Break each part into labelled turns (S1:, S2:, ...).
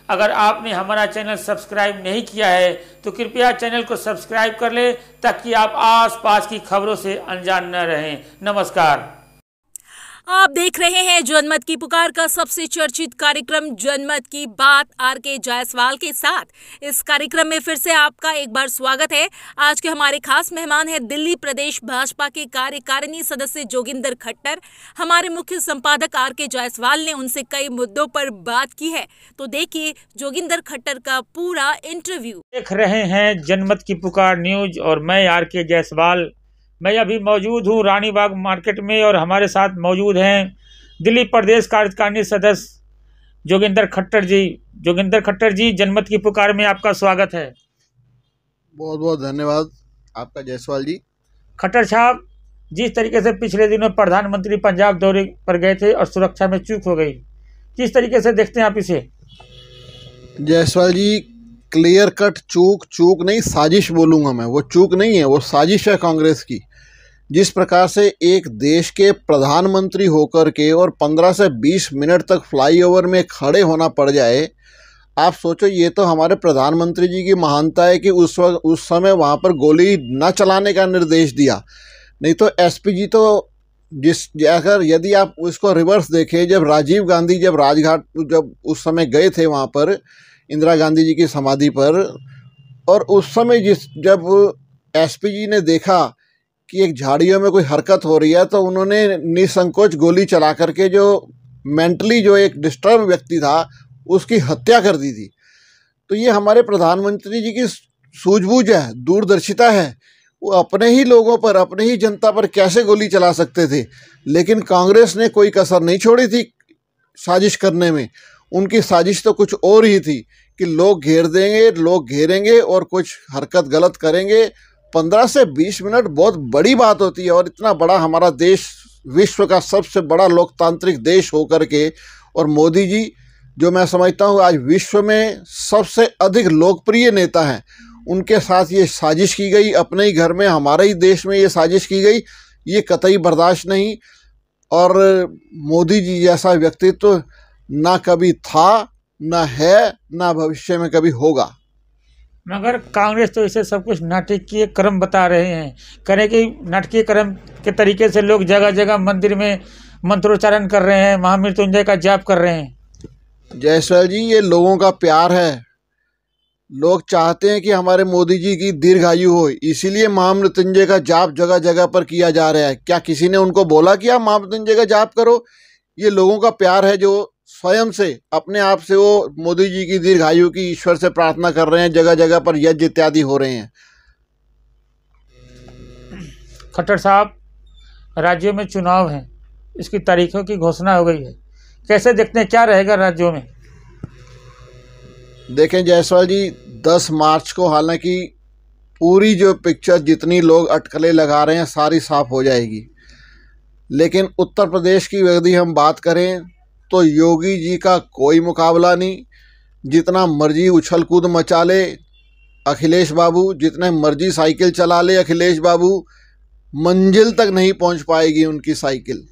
S1: अगर आपने हमारा चैनल सब्सक्राइब नहीं किया है तो कृपया चैनल को सब्सक्राइब कर ले ताकि आप आसपास की खबरों से अनजान न रहें। नमस्कार।
S2: आप देख रहे हैं जनमत की पुकार का सबसे चर्चित कार्यक्रम जनमत की बात आर.के. जायसवाल के साथ। इस कार्यक्रम में फिर से आपका एक बार स्वागत है। आज के हमारे खास मेहमान हैं दिल्ली प्रदेश भाजपा के कार्यकारिणी सदस्य जोगिंदर खट्टर। हमारे मुख्य संपादक आर.के. जायसवाल ने उनसे कई मुद्दों पर बात की है, तो देखिए जोगिंदर खट्टर का पूरा इंटरव्यू।
S1: देख रहे हैं जनमत की पुकार न्यूज और मैं आर.के. जायसवाल। मैं अभी मौजूद हूँ रानी बाग मार्केट में और हमारे साथ मौजूद हैं दिल्ली प्रदेश कार्यकारिणी सदस्य जोगिंदर खट्टर जी। जोगिंदर खट्टर जी, जनमत की पुकार में आपका स्वागत है।
S3: बहुत बहुत धन्यवाद आपका जायसवाल जी।
S1: खट्टर साहब, जिस तरीके से पिछले दिनों प्रधानमंत्री पंजाब दौरे पर गए थे और सुरक्षा में चूक हो गई, किस तरीके से देखते हैं आप इसे?
S3: जायसवाल जी, क्लियर कट चूक नहीं, साजिश बोलूँगा मैं। वो चूक नहीं है, वो साजिश है कांग्रेस की। जिस प्रकार से एक देश के प्रधानमंत्री होकर के और 15 से 20 मिनट तक फ्लाईओवर में खड़े होना पड़ जाए, आप सोचो। ये तो हमारे प्रधानमंत्री जी की महानता है कि उस समय वहाँ पर गोली न चलाने का निर्देश दिया। नहीं तो एसपी जी तो अगर यदि आप उसको रिवर्स देखें, जब राजीव गांधी जब राजघाट जब उस समय गए थे वहाँ पर इंदिरा गांधी जी की समाधि पर, और उस समय जब एसपी जी ने देखा कि एक झाड़ियों में कोई हरकत हो रही है तो उन्होंने निसंकोच गोली चला करके जो मेंटली जो एक डिस्टर्ब व्यक्ति था उसकी हत्या कर दी थी। तो ये हमारे प्रधानमंत्री जी की सूझबूझ है, दूरदर्शिता है। वो अपने ही लोगों पर, अपने ही जनता पर कैसे गोली चला सकते थे, लेकिन कांग्रेस ने कोई कसर नहीं छोड़ी थी साजिश करने में। उनकी साजिश तो कुछ और ही थी कि लोग घेर देंगे, लोग घेरेंगे और कुछ हरकत गलत करेंगे। 15 से 20 मिनट बहुत बड़ी बात होती है, और इतना बड़ा हमारा देश, विश्व का सबसे बड़ा लोकतांत्रिक देश होकर के, और मोदी जी जो मैं समझता हूँ आज विश्व में सबसे अधिक लोकप्रिय नेता हैं, उनके साथ ये साजिश की गई। अपने ही घर में, हमारे ही देश में ये साजिश की गई, ये कतई बर्दाश्त नहीं। और मोदी जी जैसा व्यक्तित्व ना कभी था, ना है, ना भविष्य में कभी होगा।
S1: मगर कांग्रेस तो इसे सब कुछ नाटकीय क्रम बता रहे हैं, करें कि नाटकीय क्रम के तरीके से लोग जगह जगह मंदिर में मंत्रोच्चारण कर रहे हैं, महामृत्युंजय का जाप कर रहे हैं।
S3: जायसवाल जी, ये लोगों का प्यार है। लोग चाहते हैं कि हमारे मोदी जी की दीर्घायु हो, इसीलिए महामृत्युंजय का जाप जगह जगह पर किया जा रहा है। क्या किसी ने उनको बोला कि आप महामृत्युंजय का जाप करो? ये लोगों का प्यार है जो स्वयं से, अपने आप से वो मोदी जी की दीर्घायु की ईश्वर से प्रार्थना कर रहे हैं। जगह जगह पर यज्ञ इत्यादि हो रहे हैं।
S1: खट्टर साहब, राज्यों में चुनाव हैं, इसकी तारीखों की घोषणा हो गई है, कैसे देखते हैं, क्या रहेगा राज्यों में?
S3: देखें जायसवाल जी, 10 मार्च को हालांकि पूरी जो पिक्चर, जितनी लोग अटकलें लगा रहे हैं, सारी साफ हो जाएगी। लेकिन उत्तर प्रदेश की यदि हम बात करें तो योगी जी का कोई मुकाबला नहीं। जितना मर्जी उछल कूद मचा ले अखिलेश बाबू, जितने मर्जी साइकिल चला ले अखिलेश बाबू, मंजिल तक नहीं पहुंच पाएगी उनकी साइकिल।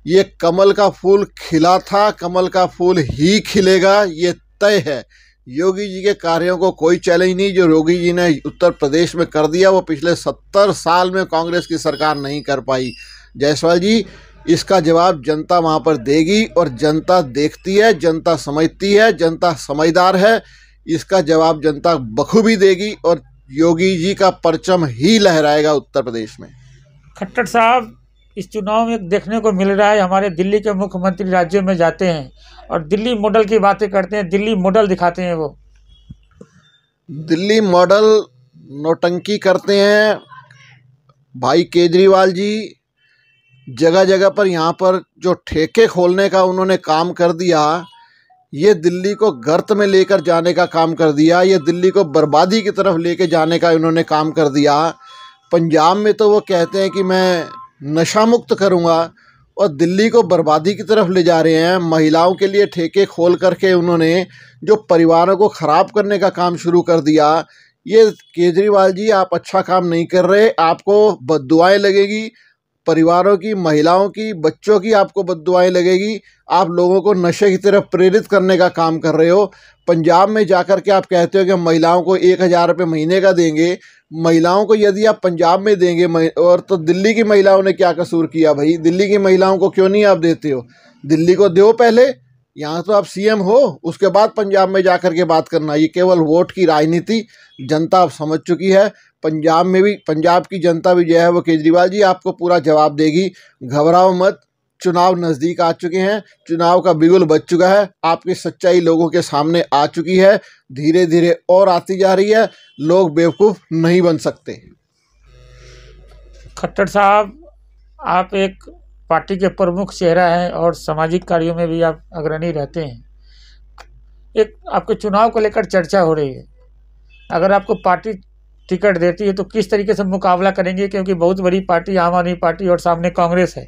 S3: ये कमल का फूल खिला था, कमल का फूल ही खिलेगा, ये तय है। योगी जी के कार्यों को कोई चैलेंज नहीं। जो योगी जी ने उत्तर प्रदेश में कर दिया वो पिछले 70 साल में कांग्रेस की सरकार नहीं कर पाई। जायसवाल जी, इसका जवाब जनता वहाँ पर देगी, और जनता देखती है, जनता समझती है, जनता समझदार है। इसका जवाब जनता बखूबी देगी और योगी जी का परचम ही लहराएगा उत्तर प्रदेश में।
S1: खट्टर साहब, इस चुनाव में देखने को मिल रहा है हमारे दिल्ली के मुख्यमंत्री राज्यों में जाते हैं और दिल्ली मॉडल की बातें करते हैं, दिल्ली मॉडल दिखाते हैं। वो
S3: दिल्ली मॉडल नौटंकी करते हैं भाई केजरीवाल जी। जगह जगह पर यहाँ पर जो ठेके खोलने का उन्होंने काम कर दिया, ये दिल्ली को गर्त में लेकर जाने का काम कर दिया, ये दिल्ली को बर्बादी की तरफ लेके जाने का इन्होंने काम कर दिया। पंजाब में तो वो कहते हैं कि मैं नशा मुक्त करूँगा, और दिल्ली को बर्बादी की तरफ ले जा रहे हैं। महिलाओं के लिए ठेके खोल करके उन्होंने जो परिवारों को ख़राब करने का काम शुरू कर दिया। ये केजरीवाल जी, आप अच्छा काम नहीं कर रहे, आपको बद्दुआएं लगेगी। परिवारों की, महिलाओं की, बच्चों की आपको बद्दुआएं लगेगी। आप लोगों को नशे की तरफ प्रेरित करने का काम कर रहे हो। पंजाब में जाकर के आप कहते हो कि हम महिलाओं को 1,000 रुपये महीने का देंगे। महिलाओं को यदि आप पंजाब में देंगे और तो दिल्ली की महिलाओं ने क्या कसूर किया भाई? दिल्ली की महिलाओं को क्यों नहीं आप देते हो? दिल्ली को दो पहले, यहाँ तो आप सीएम हो, उसके बाद पंजाब में जाकर के बात करना। ये केवल वोट की राजनीति जनता अब समझ चुकी है। पंजाब में भी, पंजाब की जनता भी जो है वो केजरीवाल जी आपको पूरा जवाब देगी। घबराओ मत, चुनाव नज़दीक आ चुके हैं, चुनाव का बिगुल बज चुका है, आपकी सच्चाई लोगों के सामने आ चुकी है, धीरे धीरे और आती जा रही है। लोग बेवकूफ़ नहीं बन सकते।
S1: खट्टर साहब, आप एक पार्टी के प्रमुख चेहरा हैं और सामाजिक कार्यों में भी आप अग्रणी रहते हैं। एक आपके चुनाव को लेकर चर्चा हो रही है, अगर आपको पार्टी टिकट देती है तो किस तरीके से मुकाबला करेंगे? क्योंकि बहुत बड़ी पार्टी आम आदमी पार्टी और सामने कांग्रेस है।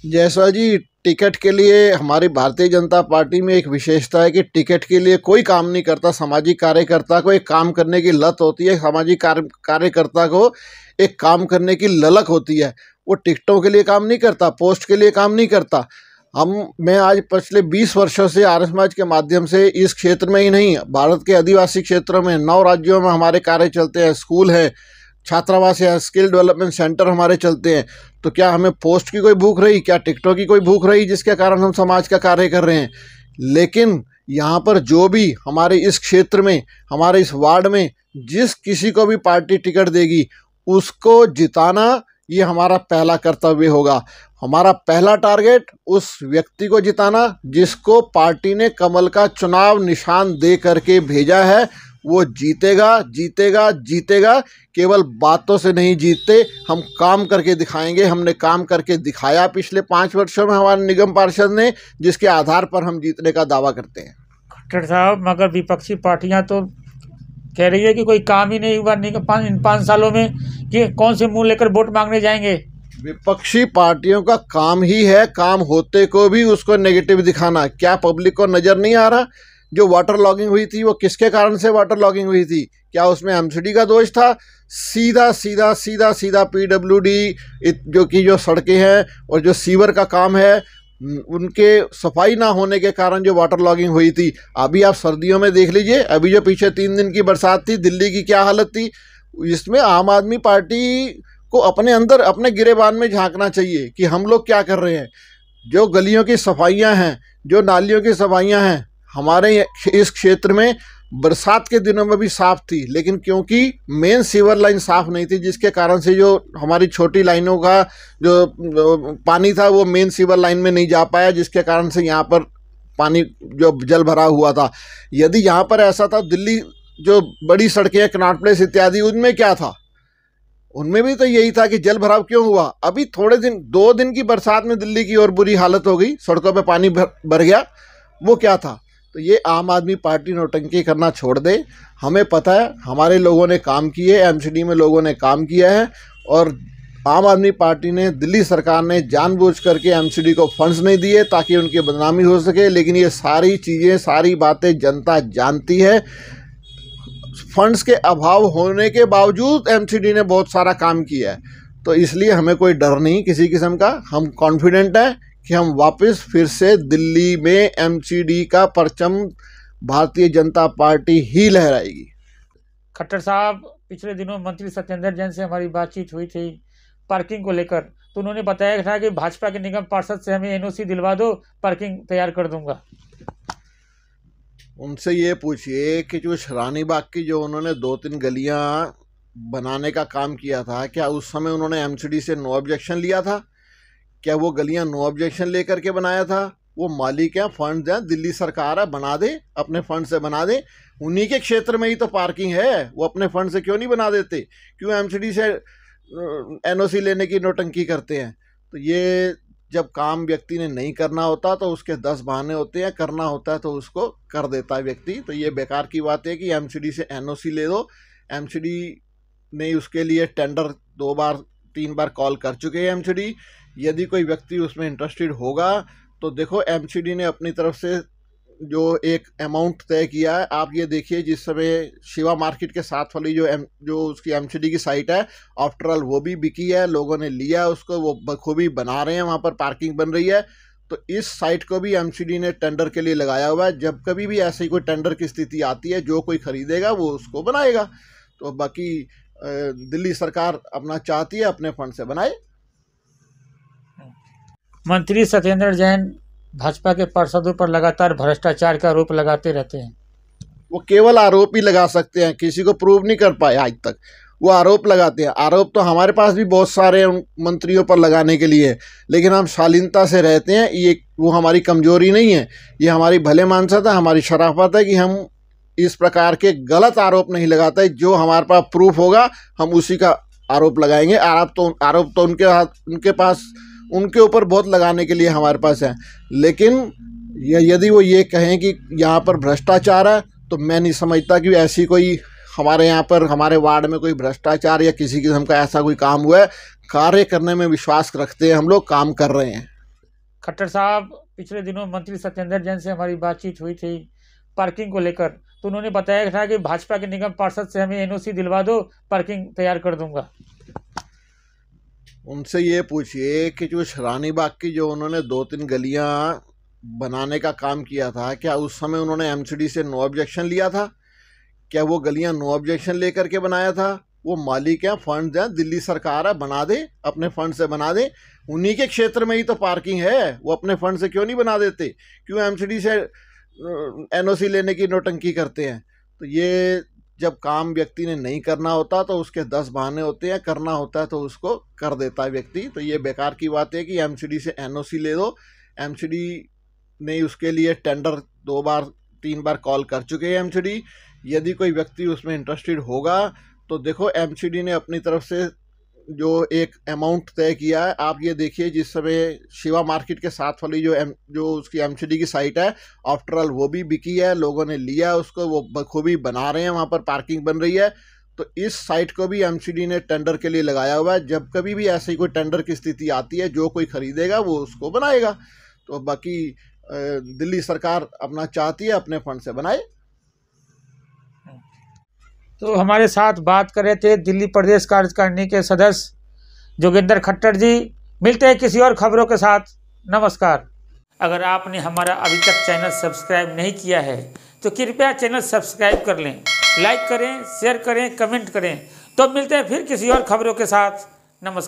S3: जायसवाल जी, टिकट के लिए हमारी भारतीय जनता पार्टी में एक विशेषता है कि टिकट के लिए कोई काम नहीं करता। सामाजिक कार्यकर्ता को एक काम करने की लत होती है, सामाजिक कार्यकर्ता को एक काम करने की ललक होती है। वो टिकटों के लिए काम नहीं करता, पोस्ट के लिए काम नहीं करता। मैं आज पिछले 20 वर्षों से आर्य समाज के माध्यम से इस क्षेत्र में ही नहीं, भारत के आदिवासी क्षेत्रों में 9 राज्यों में हमारे कार्य चलते हैं, स्कूल है, छात्रावास है, स्किल डेवलपमेंट सेंटर हमारे चलते हैं। तो क्या हमें पोस्ट की कोई भूख रही? क्या टिकटों की कोई भूख रही जिसके कारण हम समाज का कार्य कर रहे हैं? लेकिन यहाँ पर जो भी हमारे इस क्षेत्र में, हमारे इस वार्ड में जिस किसी को भी पार्टी टिकट देगी उसको जिताना ये हमारा पहला कर्तव्य होगा। हमारा पहला टारगेट उस व्यक्ति को जिताना जिसको पार्टी ने कमल का चुनाव निशान दे करके भेजा है। वो जीतेगा, जीतेगा, जीतेगा। केवल बातों से नहीं जीतते, हम काम करके दिखाएंगे। हमने काम करके दिखाया पिछले 5 वर्षों में हमारे निगम पार्षद ने, जिसके आधार पर हम जीतने का दावा करते हैं।
S1: खट्टर साहब, मगर विपक्षी पार्टियां तो कह रही है कि कोई काम ही नहीं हुआ इन 5 सालों में, कि कौन से मुंह लेकर वोट मांगने जाएंगे।
S3: विपक्षी पार्टियों का काम ही है, काम होते को भी उसको नेगेटिव दिखाना। क्या पब्लिक को नज़र नहीं आ रहा? जो वाटर लॉगिंग हुई थी वो किसके कारण से वाटर लॉगिंग हुई थी? क्या उसमें एमसीडी का दोष था? सीधा सीधा सीधा सीधा पीडब्ल्यूडी जो सड़कें हैं और जो सीवर का काम है उनके सफाई ना होने के कारण जो वाटर लॉगिंग हुई थी। अभी आप सर्दियों में देख लीजिए, अभी जो पीछे 3 दिन की बरसात थी, दिल्ली की क्या हालत थी। इसमें आम आदमी पार्टी को अपने अंदर, अपने गिरेबान में झांकना चाहिए कि हम लोग क्या कर रहे हैं। जो गलियों की सफाइयां हैं, जो नालियों की सफाइयां हैं, हमारे इस क्षेत्र में बरसात के दिनों में भी साफ थी, लेकिन क्योंकि मेन सीवर लाइन साफ नहीं थी, जिसके कारण से जो हमारी छोटी लाइनों का जो पानी था वो मेन सीवर लाइन में नहीं जा पाया, जिसके कारण से यहाँ पर पानी जो जल भरा हुआ था। यदि यहाँ पर ऐसा था, दिल्ली जो बड़ी सड़कें, कनॉट प्लेस इत्यादि, उनमें क्या था? उनमें भी तो यही था कि जल भराव क्यों हुआ। अभी थोड़े दिन, 2 दिन की बरसात में दिल्ली की और बुरी हालत हो गई, सड़कों पे पानी भर गया। वो क्या था? तो ये आम आदमी पार्टी नौटंकी करना छोड़ दे। हमें पता है, हमारे लोगों ने काम किए, एमसीडी में लोगों ने काम किया है, और आम आदमी पार्टी ने, दिल्ली सरकार ने जानबूझ करके एमसीडी को फंड्स नहीं दिए ताकि उनकी बदनामी हो सके। लेकिन ये सारी चीज़ें, सारी बातें जनता जानती है। फंड्स के अभाव होने के बावजूद एमसीडी ने बहुत सारा काम किया है, तो इसलिए हमें कोई डर नहीं किसी किस्म का। हम कॉन्फिडेंट हैं कि हम वापस फिर से दिल्ली में एमसीडी का परचम भारतीय जनता पार्टी ही लहराएगी।
S1: खट्टर साहब, पिछले दिनों मंत्री सत्येंद्र जैन से हमारी बातचीत हुई थी पार्किंग को लेकर, तो उन्होंने बताया था कि भाजपा के निगम पार्षद से हमें एनओसी दिलवा दो, पार्किंग तैयार कर दूंगा।
S3: उनसे ये पूछिए कि जो रानी बाग की जो उन्होंने 2-3 गलियां बनाने का काम किया था, क्या उस समय उन्होंने एमसीडी से नो ऑब्जेक्शन लिया था? क्या वो गलियां नो ऑब्जेक्शन लेकर के बनाया था? वो मालिक हैं, फंड हैं, दिल्ली सरकार है, बना दे, अपने फंड से बना दे। उन्हीं के क्षेत्र में ही तो पार्किंग है, वो अपने फंड से क्यों नहीं बना देते? क्यों एमसीडी से एनओसी लेने की नौटंकी करते हैं? तो ये जब काम व्यक्ति ने नहीं करना होता तो उसके 10 बहाने होते हैं, करना होता है तो उसको कर देता है व्यक्ति। तो ये बेकार की बात है कि एमसीडी से एनओसी ले दो। एमसीडी ने उसके लिए टेंडर 2 बार 3 बार कॉल कर चुके हैं एमसीडी। यदि कोई व्यक्ति उसमें इंटरेस्टेड होगा तो देखो, एमसीडी ने अपनी तरफ से जो एक अमाउंट तय किया है। आप ये देखिए, जिस समय शिवा मार्केट के साथ वाली जो उसकी एमसीडी की साइट है, आफ्टर ऑल वो भी बिकी है, लोगों ने लिया उसको, वो बखूबी बना रहे हैं, वहाँ पर पार्किंग बन रही है। तो इस साइट को भी एमसीडी ने टेंडर के लिए लगाया हुआ है। जब कभी भी ऐसी कोई टेंडर की स्थिति आती है, जो कोई खरीदेगा वो उसको बनाएगा। तो बाकी दिल्ली सरकार अपना चाहती है अपने फंड से बनाए।
S1: मंत्री सत्येंद्र जैन भाजपा के पार्षदों पर लगातार भ्रष्टाचार का आरोप लगाते रहते हैं।
S3: वो केवल आरोप ही लगा सकते हैं, किसी को प्रूव नहीं कर पाए आज तक। वो आरोप लगाते हैं। आरोप तो हमारे पास भी बहुत सारे उन मंत्रियों पर लगाने के लिए, लेकिन हम शालीनता से रहते हैं। ये वो हमारी कमजोरी नहीं है, ये हमारी भले मानसिकता, हमारी शराफत है कि हम इस प्रकार के गलत आरोप नहीं लगाते। जो हमारे पास प्रूफ होगा हम उसी का आरोप लगाएंगे। आरोप तो उनके पास उनके ऊपर बहुत लगाने के लिए हमारे पास है, लेकिन यदि वो ये कहें कि यहाँ पर भ्रष्टाचार है, तो मैं नहीं समझता कि ऐसी कोई हमारे यहाँ पर हमारे वार्ड में कोई भ्रष्टाचार या किसी किस्म का ऐसा कोई काम हुआ है। कार्य करने में विश्वास रखते हैं, हम लोग काम कर रहे हैं।
S1: खट्टर साहब, पिछले दिनों मंत्री सत्येंद्र जैन से हमारी बातचीत हुई थी पार्किंग को लेकर, तो उन्होंने बताया था कि भाजपा के निगम पार्षद से हमें एनओसी दिलवा दो, पार्किंग तैयार कर दूंगा।
S3: उनसे ये पूछिए कि जो रानी बाग की जो उन्होंने 2-3 गलियां बनाने का काम किया था, क्या उस समय उन्होंने एमसीडी से नो ऑब्जेक्शन लिया था? क्या वो गलियां नो ऑब्जेक्शन लेकर के बनाया था? वो मालिक हैं, फंड हैं, दिल्ली सरकार है, बना दे, अपने फंड से बना दे। उन्हीं के क्षेत्र में ही तो पार्किंग है, वो अपने फंड से क्यों नहीं बना देते? क्यों एमसीडी से एनओसी लेने की नौटंकी करते हैं? तो ये जब काम व्यक्ति ने नहीं करना होता तो उसके 10 बहाने होते हैं, करना होता है तो उसको कर देता है व्यक्ति। तो ये बेकार की बात है कि एमसीडी से एनओसी ले दो। एमसीडी ने उसके लिए टेंडर 2-3 बार कॉल कर चुके हैं एमसीडी। यदि कोई व्यक्ति उसमें इंटरेस्टेड होगा तो देखो, एमसीडी ने अपनी तरफ से जो एक अमाउंट तय किया है, आप ये देखिए, जिस समय शिवा मार्केट के साथ वाली जो उसकी एमसीडी की साइट है, आफ्टर ऑल वो भी बिकी है, लोगों ने लिया उसको, वो बखूबी बना रहे हैं, वहाँ पर पार्किंग बन रही है। तो इस साइट को भी एमसीडी ने टेंडर के लिए लगाया हुआ है। जब कभी भी ऐसी कोई टेंडर की स्थिति आती है, जो कोई खरीदेगा वो उसको बनाएगा। तो बाकी दिल्ली सरकार अपना चाहती है अपने फंड से बनाए।
S1: तो हमारे साथ बात कर रहे थे दिल्ली प्रदेश कार्यकारिणी के सदस्य जोगिंदर खट्टर जी। मिलते हैं किसी और खबरों के साथ। नमस्कार। अगर आपने हमारा अभी तक चैनल सब्सक्राइब नहीं किया है तो कृपया चैनल सब्सक्राइब कर लें, लाइक करें, शेयर करें, कमेंट करें। तो मिलते हैं फिर किसी और खबरों के साथ। नमस्कार।